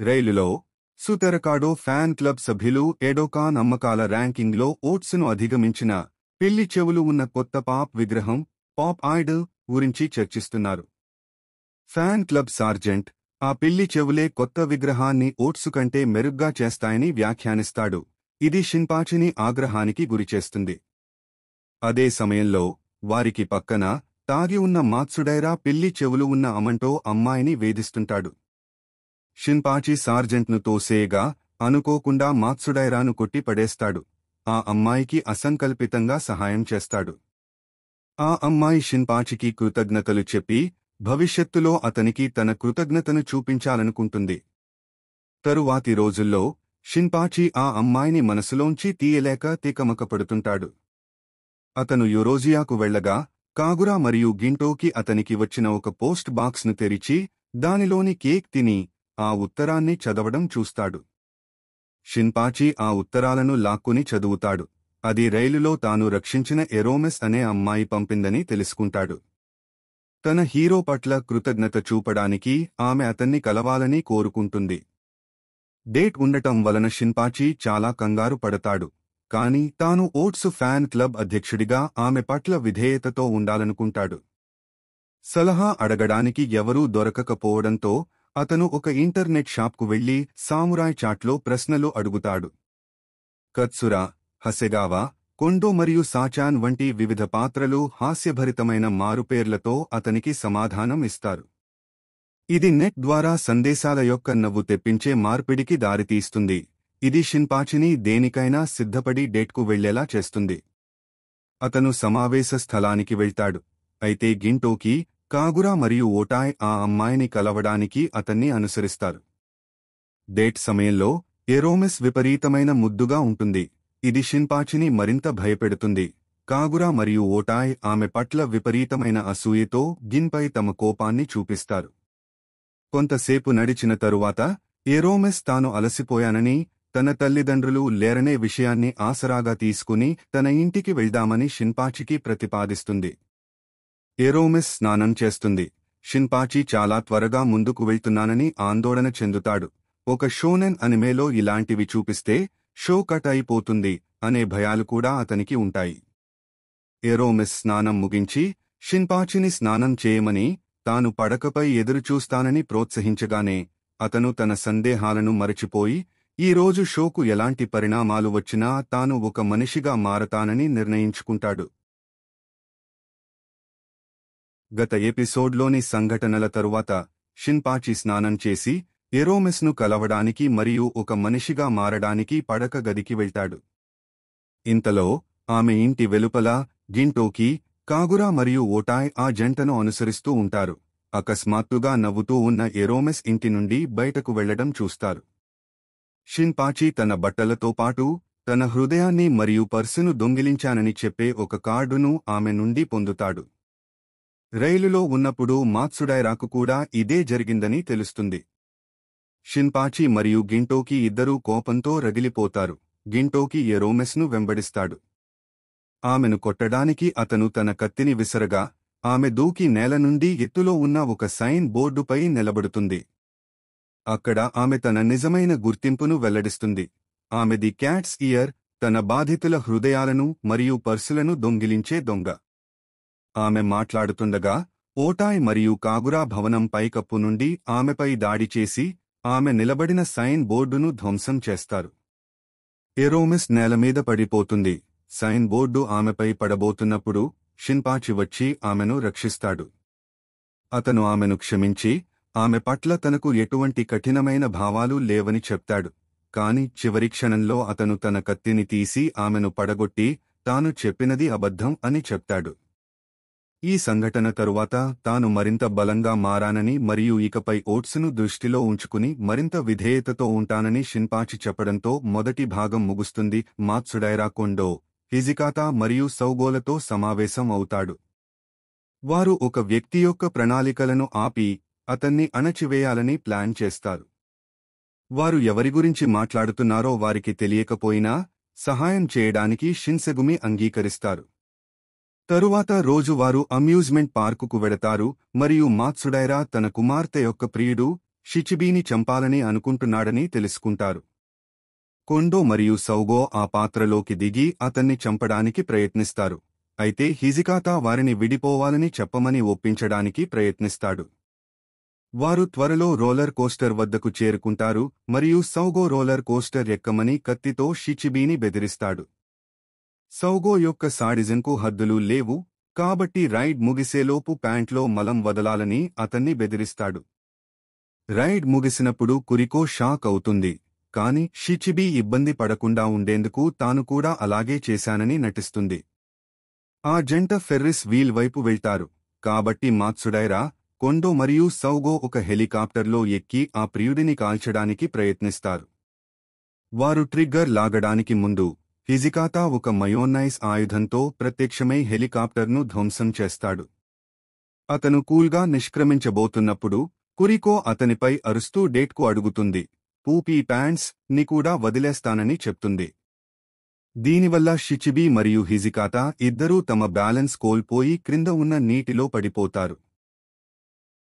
రైలులో సుతెరకాడో fan club సభ్యులు ఎడోకాన్ అమ్మకాల ర్యాంకింగ్లో ఓట్స్ను అధిగమించిన పిల్లి చెవులు ఉన్న కొత్త పాప్ విగ్రహం పాప్ ఐడల్ గురించి చర్చిస్తున్నారు. ఫ్యాన్ క్లబ్ సార్జెంట్ ఆ పిల్లి చెవులే కొత్త విగ్రహాన్ని ఓట్సు కంటే మెరుగ్గా చేస్తాయని వ్యాఖ్యానిస్తాడు. ఇది షిన్పాచిని ఆగ్రహానికి గురిచేస్తుంది. అదే సమయంలో వారికి పక్కన తాగి ఉన్న మాత్సుడైరా పిల్లి చెవులు ఉన్న అమంటో అమ్మాయిని వేధిస్తుంటాడు. షిన్పాచి సార్జెంట్ను తోసేయగా అనుకోకుండా మాత్సుడైరాను కొట్టి పడేస్తాడు. ఆ అమ్మాయికి అసంకల్పితంగా సహాయం చేస్తాడు. ఆ అమ్మాయి షిన్పాచికి కృతజ్ఞతలు చెప్పి భవిష్యత్తులో అతనికి తన కృతజ్ఞతను చూపించాలనుకుంటుంది. తరువాతి రోజుల్లో షిన్పాచి ఆ అమ్మాయిని మనసులోంచి తీయలేక తికమకపడుతుంటాడు. అతను యురోజియాకు వెళ్లగా కాగురా మరియు గింటోకి అతనికి వచ్చిన ఒక పోస్ట్ బాక్స్ను తెరిచి దానిలోని కేక్ తిని ఆ ఉత్తరాన్ని చదవడం చూస్తాడు. షిన్పాచి ఆ ఉత్తరాలను లాక్కుని చదువుతాడు. అది రైలులో తాను రక్షించిన ఎరోమెస్ అనే అమ్మాయి పంపిందని తెలుసుకుంటాడు. తన హీరో పట్ల కృతజ్ఞత చూపడానికి ఆమె అతన్ని కలవాలని కోరుకుంటుంది. డేట్ ఉండటం వలన షిన్పాచి చాలా కంగారు పడతాడు. కాని తాను ఓట్సు ఫ్యాన్ క్లబ్ అధ్యక్షుడిగా ఆమె పట్ల విధేయతతో ఉండాలనుకుంటాడు. సలహా అడగడానికి ఎవరూ దొరకకపోవడంతో అతను ఒక ఇంటర్నెట్ షాప్కు వెళ్లి సామురాయ్ చాట్లో ప్రశ్నలు అడుగుతాడు. కత్సురా, హసెగావా, కొండో మరియు సాచాన్ వంటి వివిధ పాత్రలు హాస్యభరితమైన మారుపేర్లతో అతనికి సమాధానం ఇస్తారు. ఇది నెట్ ద్వారా సందేశాల యొక్క నవ్వు తెప్పించే మార్పిడికి దారితీస్తుంది. ఇది షిన్పాచిని దేనికైనా సిద్ధపడి డేట్కు వెళ్లేలా చేస్తుంది. అతను సమావేశ స్థలానికి వెళ్తాడు. అయితే గింటోకి, కాగురా మరియు ఓటాయ్ ఆ అమ్మాయిని కలవడానికి అతన్ని అనుసరిస్తారు. డేట్ సమయంలో ఎరోమెస్ విపరీతమైన ముద్దుగా ఉంటుంది. ఇది షిన్పాచిని మరింత భయపెడుతుంది. కాగురా మరియు ఓటాయ్ ఆమె పట్ల విపరీతమైన అసూయతో గిన్పై తమ కోపాన్ని చూపిస్తారు. కొంతసేపు నడిచిన తరువాత ఎరోమెస్ తాను అలసిపోయానని, తన తల్లిదండ్రులు లేరనే విషయాన్ని ఆసరాగా తీసుకుని తన ఇంటికి వెళ్దామని షిన్పాచికి ప్రతిపాదిస్తుంది. ఎరోమెస్ స్నానం చేస్తుంది. షిన్పాచి చాలా త్వరగా ముందుకు వెళ్తున్నానని ఆందోళన చెందుతాడు. ఒక షోనెన్ అనిమేలో ఇలాంటివి చూపిస్తే షో కట్ అయిపోతుంది అనే భయాలు కూడా అతనికి ఉంటాయి. ఎరోమెస్ స్నానం ముగించి షిన్పాచిని స్నానం చేయమని, తాను పడకపై ఎదురుచూస్తానని ప్రోత్సహించగానే అతను తన సందేహాలను మరచిపోయి ఈరోజు షోకు ఎలాంటి పరిణామాలు వచ్చినా తాను ఒక మనిషిగా మారతానని నిర్ణయించుకుంటాడు. గత ఎపిసోడ్లోని సంఘటనల తరువాత షిన్పాచి స్నానం చేసి ఎరోమెస్ను కలవడానికి మరియు ఒక మనిషిగా మారడానికి పడక గదికి వెళ్తాడు. ఇంతలో ఆమె ఇంటి వెలుపల గింటోకి, కాగురా మరియు ఓటాయ్ ఆ జంటను అనుసరిస్తూ ఉంటారు. అకస్మాత్తుగా నవ్వుతూ ఉన్న ఎరోమెస్ ఇంటి నుండి బయటకు వెళ్లడం చూస్తారు. షిన్పాచి తన బట్టలతో పాటు తన హృదయాన్ని మరియు పర్సును దొంగిలించానని చెప్పే ఒక కార్డును ఆమె నుండి పొందుతాడు. రైలులో ఉన్నప్పుడు మాత్సుడైరాకు కూడా ఇదే జరిగిందని తెలుస్తుంది. షిన్పాచి మరియు గింటోకి ఇద్దరూ కోపంతో రగిలిపోతారు. గింటోకి ఎరోమెస్ను వెంబడిస్తాడు. ఆమెను కొట్టడానికి అతను తన కత్తిని విసరగా ఆమె దూకి నేల నుండి ఎత్తులో ఉన్న ఒక సైన్ బోర్డుపై నిలబడుతుంది. అక్కడ ఆమె తన నిజమైన గుర్తింపును వెల్లడిస్తుంది. ఆమె ది క్యాట్స్ ఇయర్, తన బాధితుల హృదయాలను మరియు పర్సులను దొంగిలించే దొంగ. ఆమె మాట్లాడుతుండగా ఓటాయ్ మరియు కాగురా భవనం పైకప్పు నుండి ఆమెపై దాడి చేసి ఆమె నిలబడిన సైన్ బోర్డును ధ్వంసం చేస్తారు. ఎరోమెస్ నేలమీద పడిపోతుంది. సైన్ బోర్డు ఆమెపై పడబోతున్నప్పుడు షిన్పాచి వచ్చి ఆమెను రక్షిస్తాడు. అతను ఆమెను క్షమించి ఆమె పట్ల తనకు ఎటువంటి కఠినమైన భావాలు లేవని చెప్తాడు. కాని చివరి క్షణంలో అతను తన కత్తిని తీసి ఆమెను పడగొట్టి తాను చెప్పినది అబద్ధం అని చెప్తాడు. ఈ సంఘటన తరువాత తాను మరింత బలంగా మారానని మరియు ఇకపై ఓట్స్ను దృష్టిలో ఉంచుకుని మరింత విధేయతతో ఉంటానని షిన్పాచి చెప్పడంతో మొదటి భాగం ముగుస్తుంది. మాత్సుడైరా, కొండో, హిజికాతా మరియు సౌగోలతో సమావేశం అవుతాడు. వారు ఒక వ్యక్తి యొక్క ప్రణాళికలను ఆపి అతన్ని అణచివేయాలని ప్లాన్ చేస్తారు. వారు ఎవరి గురించి మాట్లాడుతున్నారో వారికి తెలియకపోయినా సహాయం చేయడానికి షిన్సెగుమి అంగీకరిస్తారు. తరువాత రోజు వారు అమ్యూజ్మెంట్ పార్కుకు వెడతారు మరియు మాత్సుడైరా తన కుమార్తె యొక్క ప్రియుడు షిచిబీని చంపాలని అనుకుంటున్నాడని తెలుసుకుంటారు. కొండో మరియు సౌగో ఆ పాత్రలోకి దిగి అతన్ని చంపడానికి ప్రయత్నిస్తారు. అయితే హిజికాతా వారిని విడిపోవాలని చెప్పమని ఒప్పించడానికి ప్రయత్నిస్తాడు. వారు త్వరలో రోలర్ కోస్టర్ వద్దకు చేరుకుంటారు మరియు సౌగో రోలర్ కోస్టర్ ఎక్కమని కత్తితో షిచిబీని బెదిరిస్తాడు. సౌగో యొక్క సాడిజంకు హద్దులు లేవు, కాబట్టి రైడ్ ముగిసేలోపు ప్యాంట్లో మలం వదలాలని అతన్ని బెదిరిస్తాడు. రైడ్ ముగిసినప్పుడు కురికో షాక్ అవుతుంది, కాని షిచిబీ ఇబ్బంది పడకుండా ఉండేందుకు తాను కూడా అలాగే చేశానని నటిస్తుంది. ఆ జంట ఫెర్రిస్ వీల్ వైపు వెళ్తారు, కాబట్టి మాత్సుడైరా, కొండో మరియు సౌగో ఒక హెలికాప్టర్లో ఎక్కి ఆ ప్రియుడిని కాల్చడానికి ప్రయత్నిస్తారు. వారు ట్రిగ్గర్ లాగడానికి ముందు హిజికాతా ఒక మయోన్నైస్ ఆయుధంతో ప్రత్యక్షమై హెలికాప్టర్ను ధ్వంసం చేస్తాడు. అతను కూల్గా నిష్క్రమించబోతున్నప్పుడు కురికో అతనిపై అరుస్తూ డేట్కు అడుగుతుంది, పూపీ ప్యాంట్స్ ని కూడా వదిలేస్తానని చెప్తుంది. దీనివల్ల షిచిబీ మరియు హిజికాతా ఇద్దరూ తమ బ్యాలెన్స్ కోల్పోయి క్రింద ఉన్న నీటిలో పడిపోతారు.